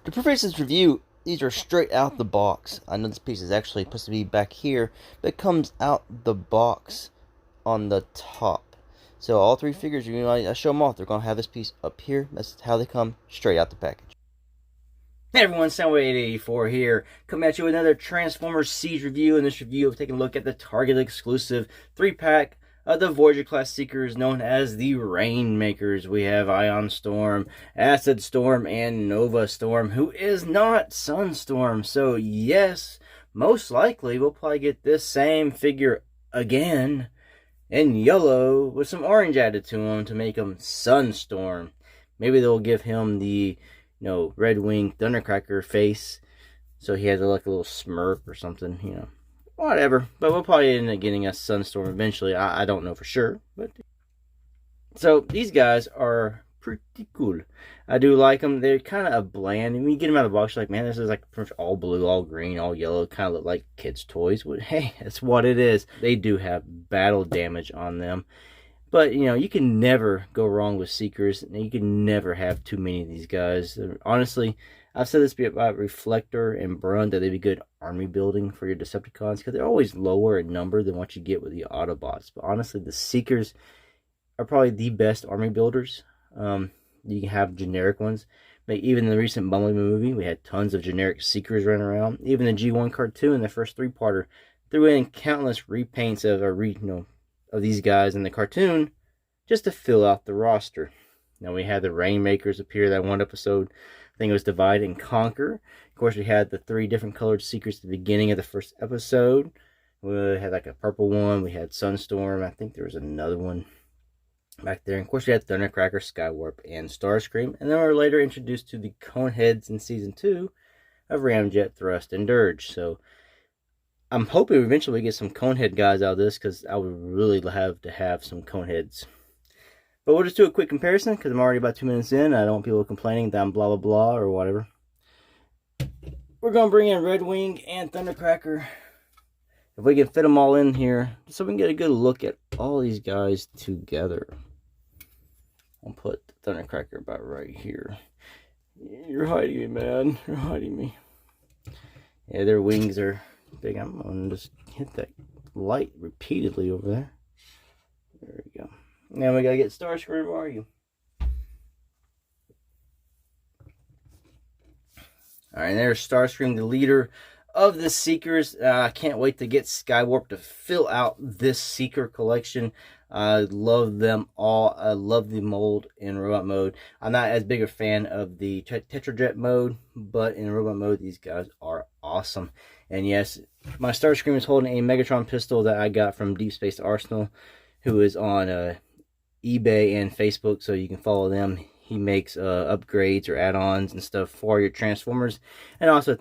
To preface this review, these are straight out the box. I know this piece is actually supposed to be back here, but it comes out the box on the top. So all three figures, I show them off. They're going to have this piece up here. That's how they come straight out the package. Hey everyone, Soundwave 84 here, coming at you with another Transformers Siege review. In this review, I've taken a look at the Target exclusive 3-pack of the Voyager class Seekers known as the Rainmakers. We have Ion Storm, Acid Storm, and Nova Storm, who is not Sunstorm. So yes, most likely we'll probably get this same figure again in yellow with some orange added to him to make him Sunstorm. Maybe they'll give him the Red Wing Thundercracker face, so he has like a little smirk or something, whatever. But we'll probably end up getting a Sunstorm eventually. I don't know for sure, but so these guys are pretty cool. I do like them. They're kind of bland. When you get them out of the box, you're like, man, this is like all blue, all green, all yellow. Kind of look like kids' toys. But hey, that's what it is. They do have battle damage on them. But, you can never go wrong with Seekers. You can never have too many of these guys. Honestly, I've said this about Reflector and Brun, that they'd be good army building for your Decepticons, because they're always lower in number than what you get with the Autobots. But honestly, the Seekers are probably the best army builders. You can have generic ones. But even in the recent Bumblebee movie, we had tons of generic Seekers running around. Even the G1 cartoon, the first 3-parter, threw in countless repaints of these guys in the cartoon just to fill out the roster. Now we had the Rainmakers appear that one episode. I think it was Divide and Conquer. Of course, we had the 3 different colored Seekers at the beginning of the first episode. We had like a purple one. We had Sunstorm. I think there was another one back there. And of course, we had Thundercracker, SKYWARP, and Starscream. And then we were later introduced to the Coneheads in Season 2 of Ramjet, Thrust, and Dirge. So I'm hoping eventually we get some Conehead guys out of this, because I would really have to have some Coneheads. But we'll just do a quick comparison, because I'm already about 2 minutes in. I don't want people complaining that I'm blah, blah, blah, or whatever. We're going to bring in Red Wing and Thundercracker, if we can fit them all in here, so we can get a good look at all these guys together. I'll put Thundercracker about right here. You're hiding me, man. You're hiding me. Yeah, their wings are big. I'm going to just hit that light repeatedly over there. There we go. Now we got to get Starscream. Where are you? Alright, there's Starscream, the leader of the Seekers. I can't wait to get SKYWARP to fill out this Seeker collection. I love them all. I love the mold in robot mode. I'm not as big a fan of the Tetra Jet Mode, but in robot mode, these guys are awesome. And yes, my Starscream is holding a Megatron pistol that I got from Deep Space Arsenal, who is on eBay and Facebook, so you can follow them. He makes upgrades or add-ons and stuff for your Transformers, and also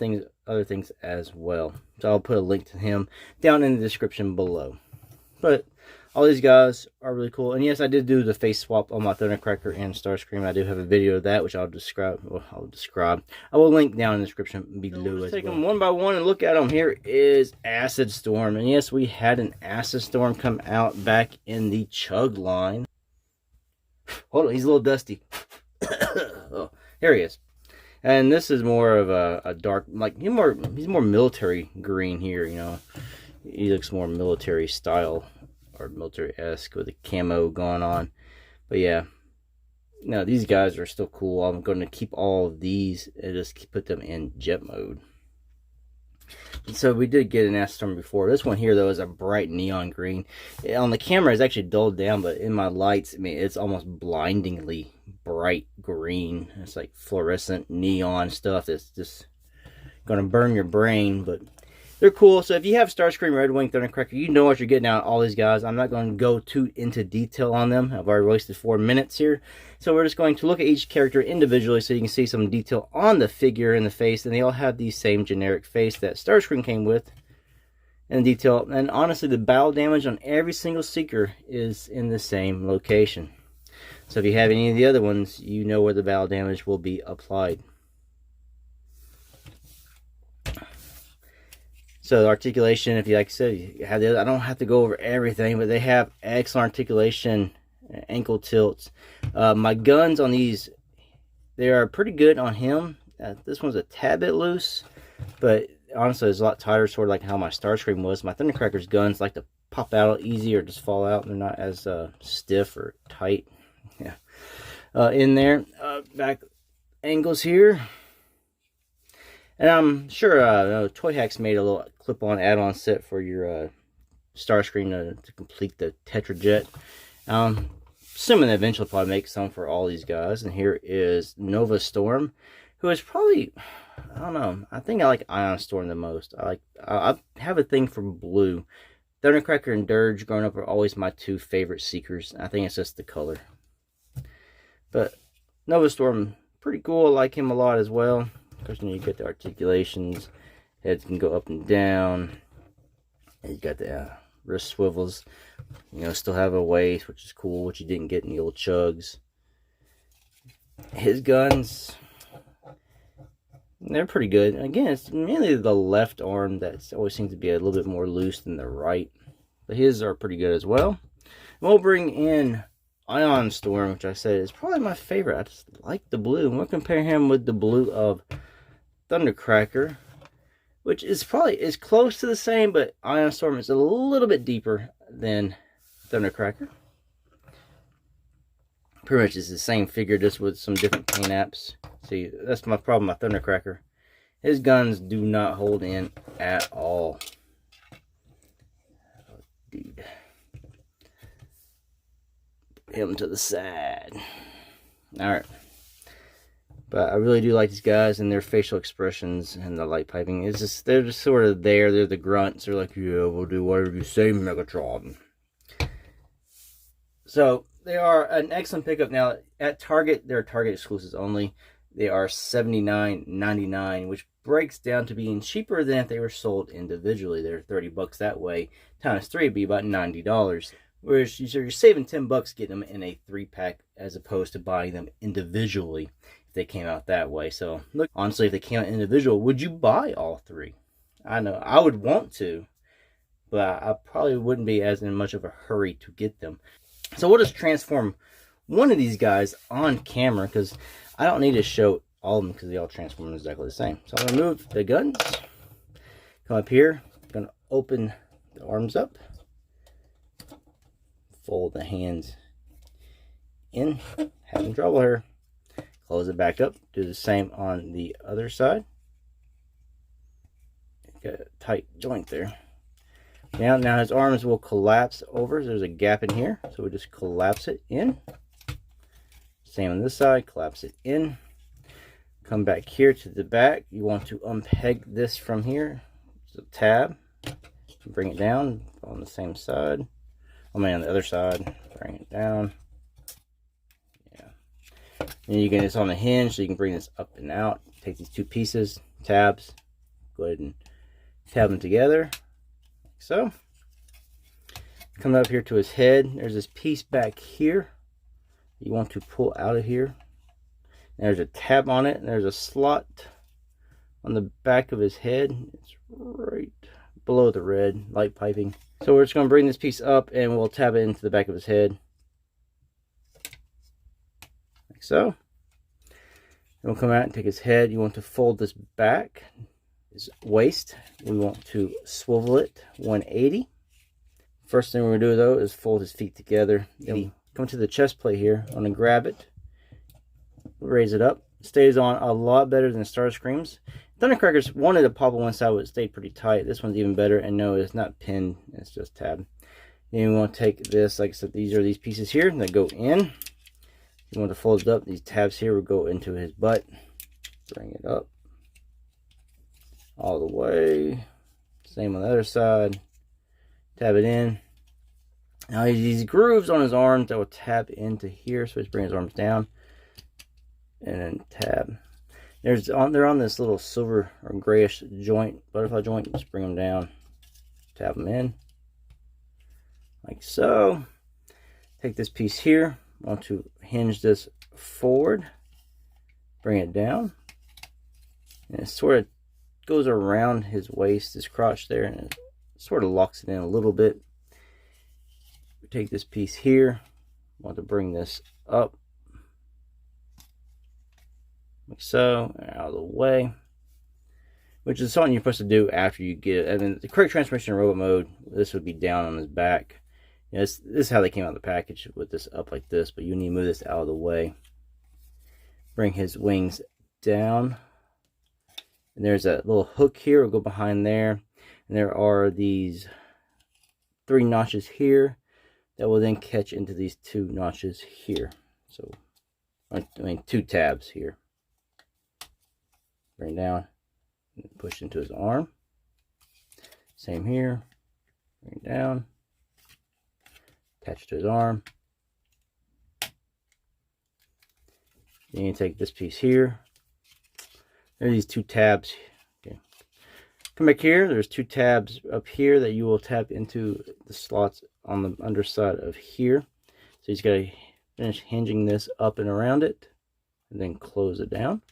other things as well. So I'll put a link to him down in the description below. But all these guys are really cool. And yes, I did do the face swap on my Thundercracker and Starscream. I do have a video of that, which I'll describe. I will link down in the description below. Let's take them one by one and look at them. Here is Acid Storm. And yes, we had an Acid Storm come out back in the Chug line. Hold on, he's a little dusty. Oh, here he is. And this is more of a dark, like he's more military green here, He looks more military style, or military-esque, with a camo going on. But yeah, these guys are still cool. I'm going to keep all of these and just put them in jet mode. And so we did get an Acid Storm before. This one here, though, is a bright neon green. On the camera, it's actually dulled down, but in my lights, it's almost blindingly bright green. It's like fluorescent neon stuff that's just going to burn your brain, but they're cool. So if you have Starscream, Red Wing, Thundercracker, you know what you're getting out of all these guys. I'm not going to go too into detail on them. I've already wasted 4 minutes here. So we're just going to look at each character individually so you can see some detail on the figure and the face. And they all have the same generic face that Starscream came with in detail. And honestly, the battle damage on every single Seeker is in the same location. So if you have any of the other ones, you know where the battle damage will be applied. So the articulation, if you like I said, you have the other, I don't have to go over everything, but they have excellent articulation ankle tilts. My guns on these, they are pretty good on him. This one's a tad bit loose, but honestly it's a lot tighter, sort of like how my Starscream was. My Thundercracker's guns like to pop out easy or just fall out. They're not as stiff or tight. Yeah. In there, back angles here. And I'm sure Toy Hacks made a little clip-on add-on set for your Starscream to complete the Tetra Jet. Assuming they eventually probably make some for all these guys. And here is Nova Storm, who is probably, I don't know, I think I like Ion Storm the most. I have a thing for blue. Thundercracker and Dirge growing up are always my two favorite Seekers. I think it's just the color. But Nova Storm, pretty cool. I like him a lot as well. Of course, you get the articulations. Heads can go up and down. And you got the wrist swivels. You know, still have a waist, which is cool, which you didn't get in the old Chugs. His guns, they're pretty good. Again, it's mainly the left arm that always seems to be a little bit more loose than the right. But his are pretty good as well. We'll bring in Ion Storm, which I said is probably my favorite. I just like the blue. And we'll compare him with the blue of Thundercracker, which is probably close to the same, but Ion Storm is a little bit deeper than Thundercracker. Pretty much is the same figure, just with some different paint apps. See, that's my problem with Thundercracker. His guns do not hold in at all. Oh, dude. Him to the side. Alright. But I really do like these guys and their facial expressions and the light piping. It's just, they're just sort of there. They're the grunts. They're like, yeah, we'll do whatever you say, Megatron. So they are an excellent pickup. Now at Target, they're Target exclusives only. They are $79.99, which breaks down to being cheaper than if they were sold individually. They're $30 that way. Times 3 would be about $90. Whereas you're saving $10 getting them in a 3-pack as opposed to buying them individually if they came out that way. So look, honestly, if they came out individual, would you buy all 3? I know I would want to, but I probably wouldn't be as in much of a hurry to get them. So we'll just transform one of these guys on camera because I don't need to show all of them because they all transform exactly the same. So I'm going to move the guns, come up here, going to open the arms up, fold the hands in, having trouble here, close it back up, do the same on the other side. Got a tight joint there. Now his arms will collapse over. There's a gap in here, so we just collapse it in. Same on this side, collapse it in. Come back here to the back. You want to unpeg this from here. It's a tab. Bring it down on the same side. I mean on the other side. Bring it down. Yeah. And you can, it's on the hinge, so you can bring this up and out. Take these two pieces, tabs. Go ahead and tab them together. So, come up here to his head. There's this piece back here you want to pull out of here. There's a tab on it, and there's a slot on the back of his head. It's right below the red light piping. So we're just going to bring this piece up, and we'll tab it into the back of his head, like so. Then we'll come out and take his head. You want to fold this back. His waist, we want to swivel it 180. First thing we're going to do though is fold his feet together. Then come to the chest plate here. I'm going to grab it, raise it up. It stays on a lot better than Starscream's. Thundercrackers wanted to pop on one side, but it stayed pretty tight. This one's even better, and no, it's not pinned, it's just tabbed. Then we want to take this, like I said, these are these pieces here that go in. You want to fold it up. These tabs here will go into his butt. Bring it up all the way. Same on the other side. Tab it in. Now these grooves on his arms that will tab into here, so he's bringing his arms down, and then tab. They're on this little silver or grayish joint, butterfly joint. Just bring them down, tab them in, like so. Take this piece here. Want to hinge this forward, bring it down, and it sort of goes around his waist, his crotch there, and it sort of locks it in a little bit. We take this piece here, want to bring this up like so, out of the way, which is something you're supposed to do after you get it. And then the correct transformation in robot mode, this would be down on his back. You know, this is how they came out of the package, with this up like this, but you need to move this out of the way. Bring his wings down. And there's a little hook here, we'll go behind there. And there are these 3 notches here that will then catch into these 2 notches here. So, I mean 2 tabs here. Bring down, and push into his arm. Same here. Bring down, attach to his arm. Then you take this piece here. There are these 2 tabs. Okay. Come back here. There's 2 tabs up here that you will tap into the slots on the underside of here. So you just got to finish hinging this up and around it, and then close it down.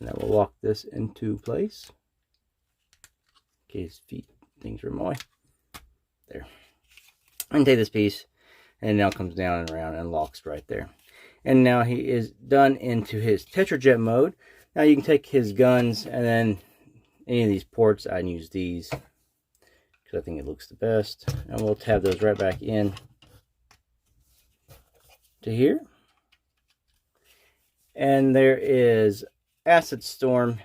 And that will lock this into place. Okay, his feet, things are in my way. There. And take this piece, and now it comes down and around and locks right there. And now he is done into his Tetra Jet mode. Now you can take his guns, and then any of these ports, I'd use these because I think it looks the best. And we'll tab those right back in to here. And there is Acid Storm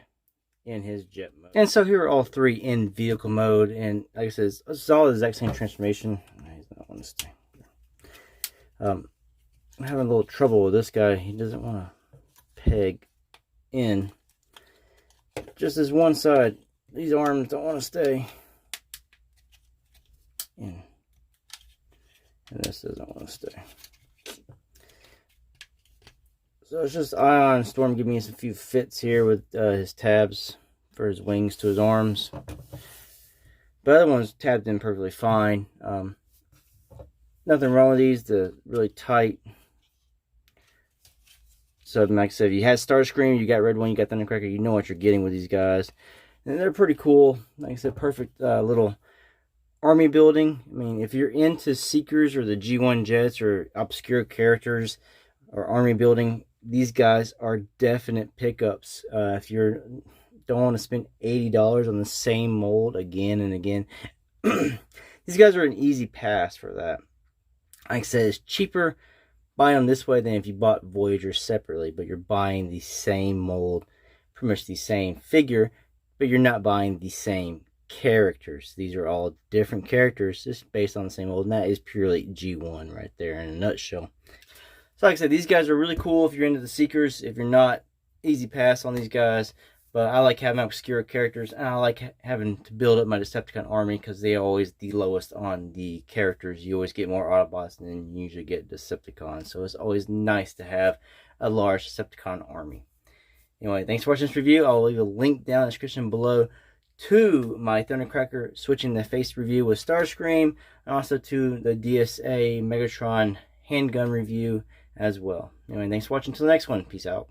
in his jet mode. And so here are all 3 in vehicle mode, and like I said, it's all the exact same transformation. He's not on this thing. I'm having a little trouble with this guy. He doesn't want to peg in. Just this one side. These arms don't want to stay in. And this doesn't want to stay. So it's just Ion Storm giving us a few fits here with his tabs for his wings to his arms. But the other one's tabbed in perfectly fine. Nothing wrong with these. They're really tight. So like I said, if you had Starscream, you got Red One, you got Thundercracker, you know what you're getting with these guys. And they're pretty cool. Like I said, perfect little army building. I mean, if you're into Seekers or the G1 jets or obscure characters or army building, these guys are definite pickups. If you don't want to spend $80 on the same mold again and again, these guys are an easy pass for that. Like I said, it's cheaper buy them this way than if you bought Voyager separately, but you're buying the same mold, pretty much the same figure, but you're not buying the same characters. These are all different characters just based on the same mold, and that is purely G1 right there in a nutshell. So like I said, these guys are really cool if you're into the Seekers. If you're not, easy pass on these guys. But I like having obscure characters, and I like having to build up my Decepticon army because they are always the lowest on the characters. You always get more Autobots than you usually get Decepticons. So it's always nice to have a large Decepticon army. Anyway, thanks for watching this review. I'll leave a link down in the description below to my Thundercracker switching the face review with Starscream, and also to the DSA Megatron handgun review as well. Anyway, thanks for watching. Until the next one. Peace out.